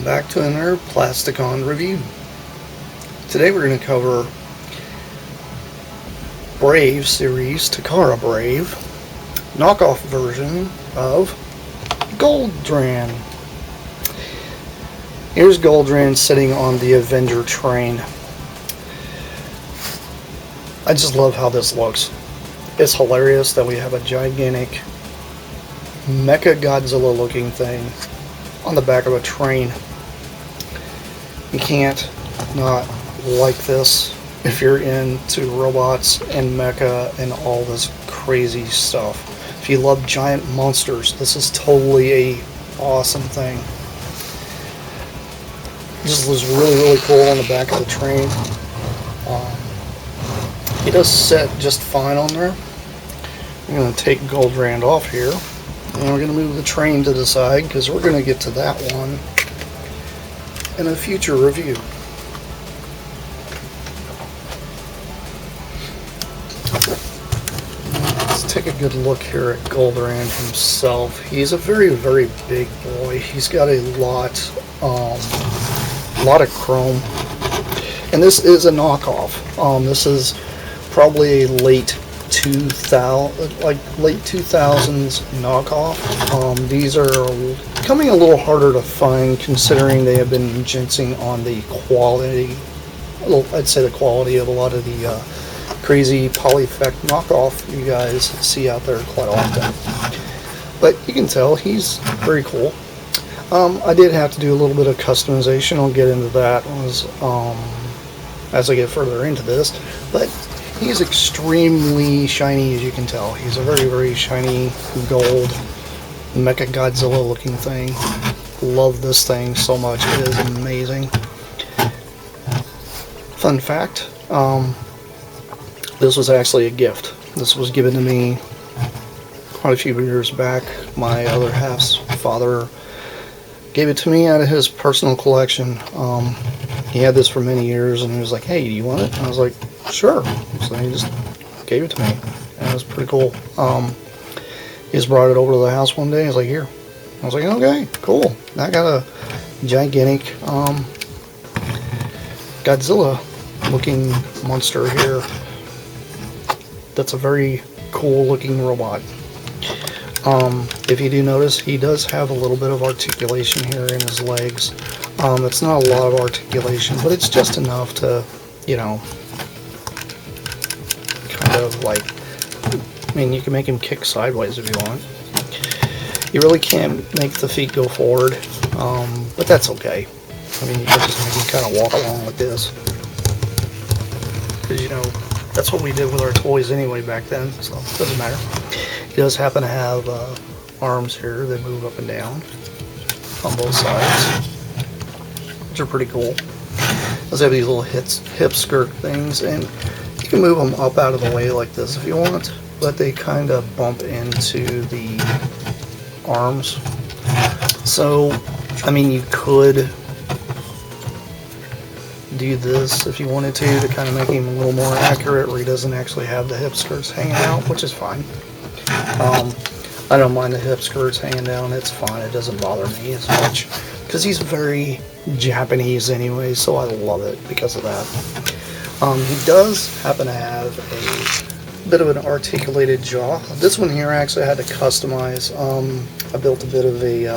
back to another Plasticon review. Today we're going to cover Brave series, Takara Brave, knockoff version of Goldran. Here's Goldran sitting on the Avenger train. I just love how this looks. It's hilarious that we have a gigantic Mecha Godzilla looking thing on the back of a train. You can't not like this if you're into robots and mecha and all this crazy stuff. If you love giant monsters, this is totally a awesome thing. It just looks really cool on the back of the train. He does sit just fine on there. I'm going to take Goldran off here. And we're going to move the train to the side because we're going to get to that one in a future review. Let's take a good look here at Goldran himself. He's a very big boy. He's got a lot of chrome, and this is a knockoff. This is probably a late 2000s knockoff. These are coming a little harder to find considering they have been ginseng on the quality. I'd say the quality of a lot of the crazy poly-effect knockoff you guys see out there quite often. But you can tell he's very cool. I did have to do a little bit of customization. I'll get into that as I get further into this. But he's extremely shiny, as you can tell. He's a very shiny gold Mecha Godzilla looking thing. Love this thing so much. It is amazing. Fun fact, this was actually a gift. This was given to me quite a few years back. My other half's father gave it to me out of his personal collection. He had this for many years and he was like, hey, do you want it? And I was like, sure. So he just gave it to me, and it was pretty cool. He just brought it over to the house one day. He's like, here. I was like, okay, cool. I got a gigantic Godzilla looking monster here. That's a very cool looking robot. If you do notice, he does have a little bit of articulation here in his legs. It's not a lot of articulation, but it's just enough to, you know, kind of like, I mean, you can make him kick sideways if you want. You really can't make the feet go forward, but that's okay. I mean, you can just make him kind of walk along like this. Because, you know, that's what we did with our toys anyway back then, so it doesn't matter. He does happen to have arms here that move up and down on both sides, which are pretty cool. Does have these little hip skirt things, and you can move them up out of the way like this if you want, but they kind of bump into the arms. So, I mean, you could do this if you wanted to kind of make him a little more accurate where he doesn't actually have the hip skirts hanging out, which is fine. I don't mind the hip skirts hanging down. It's fine. It doesn't bother me as much because he's very Japanese anyway, so I love it because of that. He does happen to have a bit of an articulated jaw. This one here I actually had to customize. I built a bit of a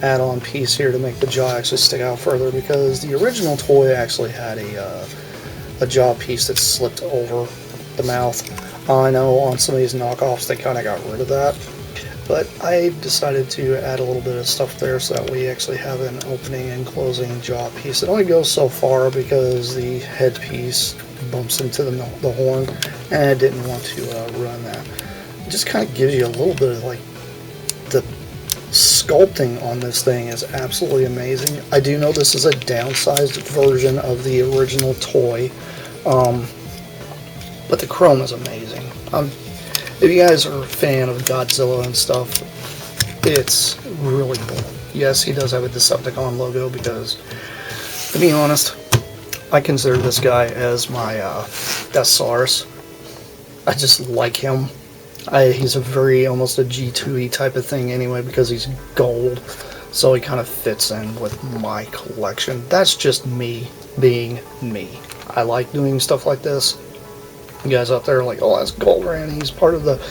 add-on piece here to make the jaw actually stick out further because the original toy actually had a jaw piece that slipped over the mouth. I know on some of these knockoffs they kind of got rid of that, but I decided to add a little bit of stuff there so that we actually have an opening and closing jaw piece. It only goes so far because the headpiece bumps into the horn, and I didn't want to ruin that. It just kind of gives you a little bit of like the sculpting on this thing is absolutely amazing. I do know this is a downsized version of the original toy, but the chrome is amazing. If you guys are a fan of Godzilla and stuff, it's really cool. Yes, he does have a Decepticon logo because, to be honest, I consider this guy as my Thesaurus. I just like him. He's a very, almost a G2E type of thing anyway because he's gold. so he kind of fits in with my collection. That's just me being me. I like doing stuff like this. You guys out there are like, oh, that's Goldran, he's part of the,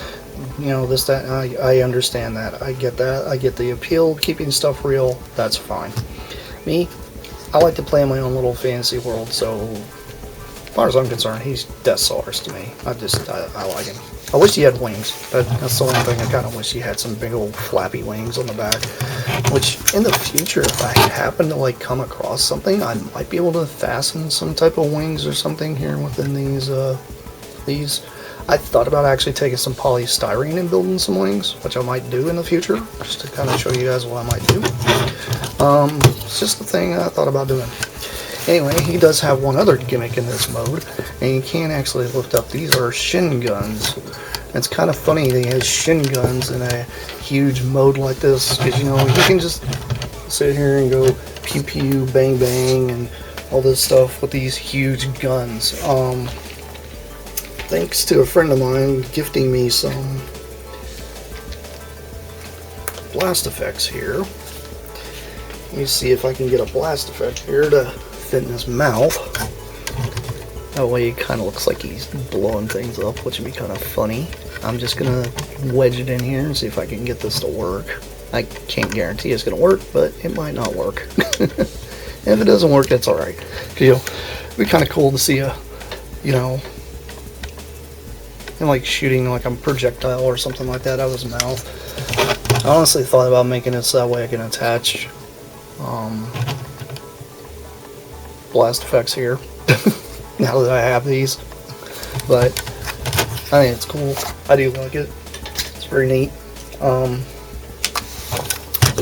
you know, this, that. I understand that. I get that. I get the appeal of keeping stuff real. That's fine. Me, I like to play in my own little fantasy world, so as far as I'm concerned, he's Death Stars to me. I like him. I wish he had wings. That's the only thing. I kind of wish he had some big old flappy wings on the back. Which, in the future, if I happen to like come across something, I might be able to fasten some type of wings or something here within these. I thought about actually taking some polystyrene and building some wings, which I might do in the future, just to kind of show you guys what I might do. It's just the thing I thought about doing. Anyway, he does have one other gimmick in this mode, and you can actually lift up. These are shin guns. It's kind of funny that he has shin guns in a huge mode like this, because, you know, you can just sit here and go pew pew, bang bang, and all this stuff with these huge guns. Thanks to a friend of mine gifting me some blast effects here. Let me see if I can get a blast effect here to fit in his mouth. That way it kind of looks like he's blowing things up, which would be kind of funny. I'm just going to wedge it in here and see if I can get this to work. I can't guarantee it's going to work, but it might not work. If it doesn't work, that's alright. You know, it'd be kind of cool to see a, you know, and like shooting like a projectile or something like that out of his mouth. I honestly thought about making this that way I can attach blast effects here now that I have these, but I think it's cool. I do like it. It's very neat. But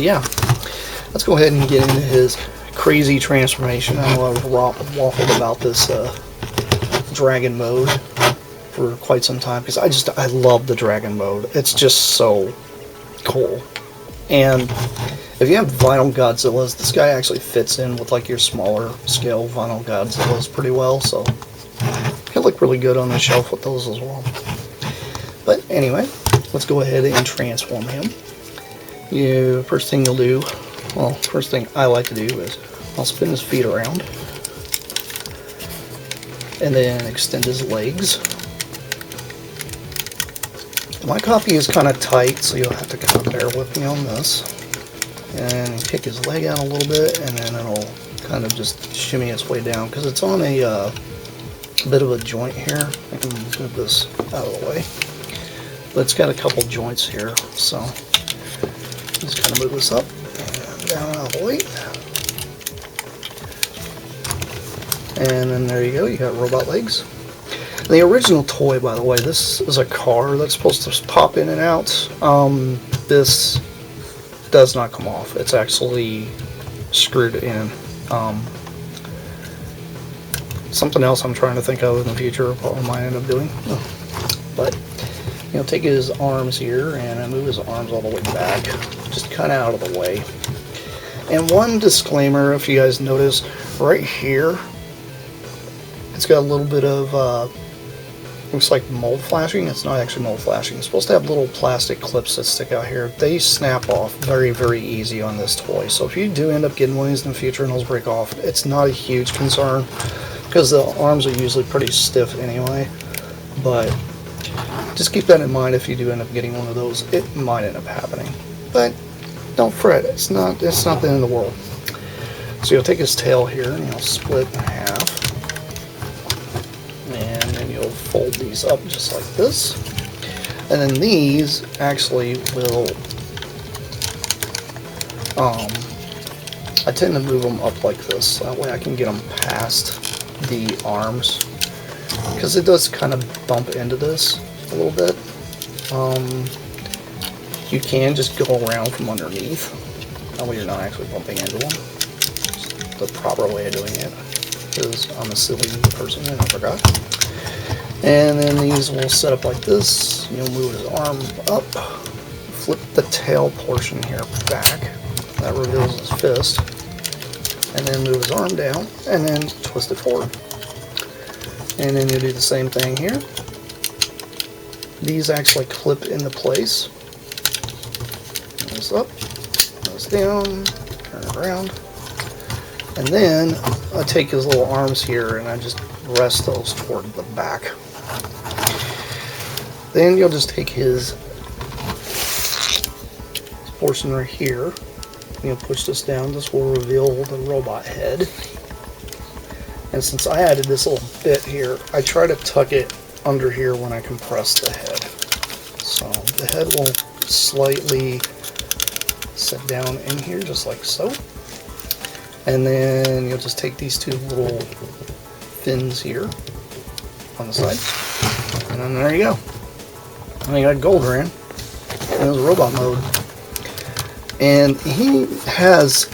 yeah, let's go ahead and get into his crazy transformation. I know I've waffled about this dragon mode for quite some time, because I love the dragon mode. It's just so cool. And if you have vinyl Godzillas, this guy actually fits in with like your smaller scale vinyl Godzillas pretty well, so he'll look really good on the shelf with those as well. But anyway, let's go ahead and transform him. First thing you'll do, well, first thing I like to do is I'll spin his feet around and then extend his legs. My copy is kind of tight, so you'll have to kind of bear with me on this. And kick his leg out a little bit, and then it'll kind of just shimmy its way down, because it's on a bit of a joint here. I can move this out of the way. But it's got a couple joints here, so just kind of move this up and down out of the way. And then there you go, you got robot legs. The original toy, by the way, this is a car that's supposed to pop in and out. This does not come off. It's actually screwed in. Something else I'm trying to think of in the future what I might end up doing. But, you know, take his arms here and I move his arms all the way back, just kind of out of the way. And one disclaimer, if you guys notice, right here, it's got a little bit of looks like mold flashing. It's not actually mold flashing. It's supposed to have little plastic clips that stick out here. They snap off very, very easy on this toy. So if you do end up getting one of these in the future and those break off, it's not a huge concern, because the arms are usually pretty stiff anyway. But just keep that in mind if you do end up getting one of those. It might end up happening. But don't fret. It's not the end of the world. So you'll take his tail here and you'll split in half. Fold these up just like this, and then these actually will I tend to move them up like this, that way I can get them past the arms, because it does kind of bump into this a little bit. You can just go around from underneath, that way you're not actually bumping into them. It's the proper way of doing it, because I'm a silly person and I forgot. And then these will set up like this. You'll move his arm up, flip the tail portion here back. That reveals his fist. And then move his arm down, and then twist it forward. And then you do the same thing here. These actually clip into place. This up, Goes down, turn it around, and then I take his little arms here and I just rest those toward the back. Then you'll just take his portion right here, and you'll push this down. This will reveal the robot head. And since I added this little bit here, I try to tuck it under here when I compress the head. So the head will slightly sit down in here just like so. And then you'll just take these two little fins here on the side. And then there you go. And you got Goldran in his robot mode. And he has,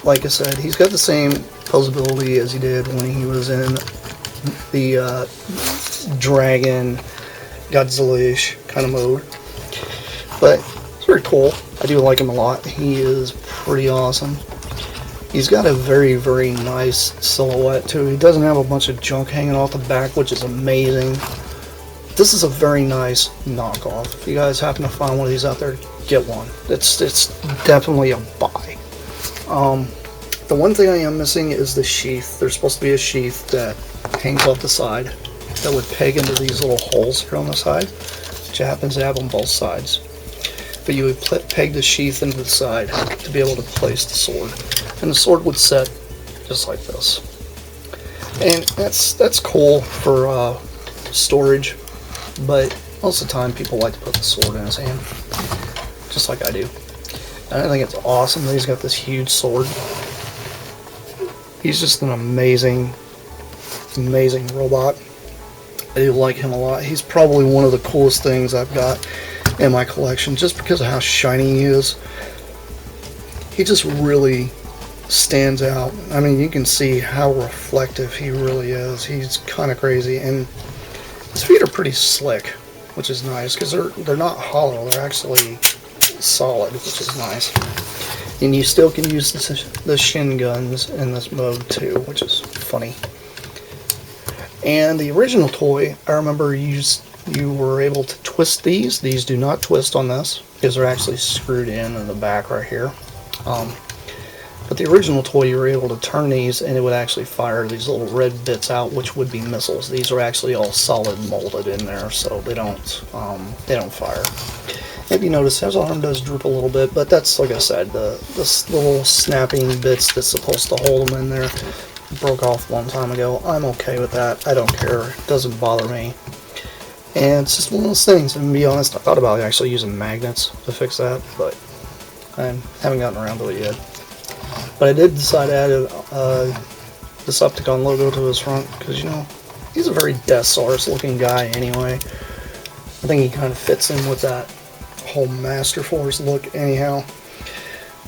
like I said, he's got the same posability as he did when he was in the Dragon Godzilla-ish kind of mode. But it's very cool. I do like him a lot. He is pretty awesome. He's got a very, very nice silhouette too. He doesn't have a bunch of junk hanging off the back, which is amazing. This is a very nice knockoff. If you guys happen to find one of these out there, get one. It's definitely a buy. The one thing I am missing is the sheath. There's supposed to be a sheath that hangs off the side that would peg into these little holes here on the side, which happens to have on both sides. But you would peg the sheath into the side to be able to place the sword. And the sword would set just like this. And that's cool for storage, but most of the time people like to put the sword in his hand, just like I do. And I think it's awesome that he's got this huge sword. He's just an amazing, amazing robot. I do like him a lot. He's probably one of the coolest things I've got in my collection, just because of how shiny he is. He just really stands out. I mean, you can see how reflective he really is. He's kind of crazy, and his feet are pretty slick, which is nice because they're not hollow. They're actually solid, which is nice. And you still can use the shin guns in this mode too, which is funny. And the original toy, I remember you were able to twist these. These do not twist on this because they're actually screwed in the back right here. But the original toy, you were able to turn these and it would actually fire these little red bits out, which would be missiles. These are actually all solid molded in there, so they don't fire. If you notice, his arm does droop a little bit, but that's, like I said, the little snapping bits that's supposed to hold them in there broke off a long time ago. I'm okay with that. I don't care. It doesn't bother me. And it's just one of those things. And to be honest, I thought about actually using magnets to fix that, but I haven't gotten around to it yet. But I did decide to add a Plasticon logo to his front because, you know, he's a very Death Star looking guy anyway. I think he kind of fits in with that whole Master Force look anyhow.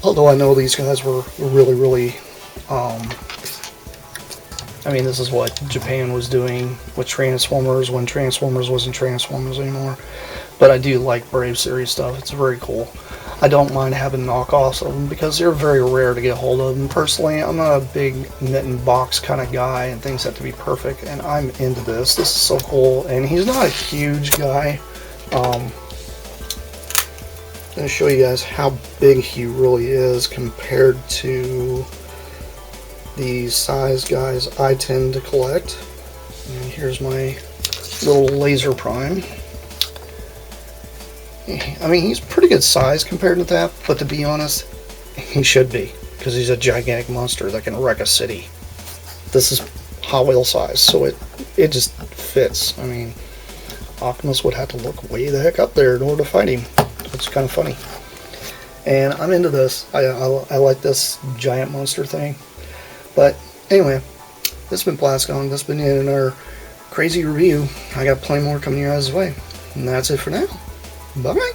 Although I know these guys were really, really, I mean, this is what Japan was doing with Transformers when Transformers wasn't Transformers anymore. But I do like Brave Series stuff. It's very cool. I don't mind having knockoffs of them because they're very rare to get hold of. And personally, I'm not a big knit and box kind of guy and things have to be perfect. And I'm into this. This is so cool. And he's not a huge guy. I'm going to show you guys how big he really is compared to the size guys I tend to collect. And here's my little Laser Prime. I mean, he's pretty good size compared to that, but to be honest, he should be, because he's a gigantic monster that can wreck a city. This is Hot Wheel size, so it just fits. I mean, Optimus would have to look way the heck up there in order to fight him. It's kind of funny. And I'm into this. I like this giant monster thing. But anyway, this has been Plasticon. This has been another crazy review. I got plenty more coming your guys' way. And that's it for now. Bye-bye.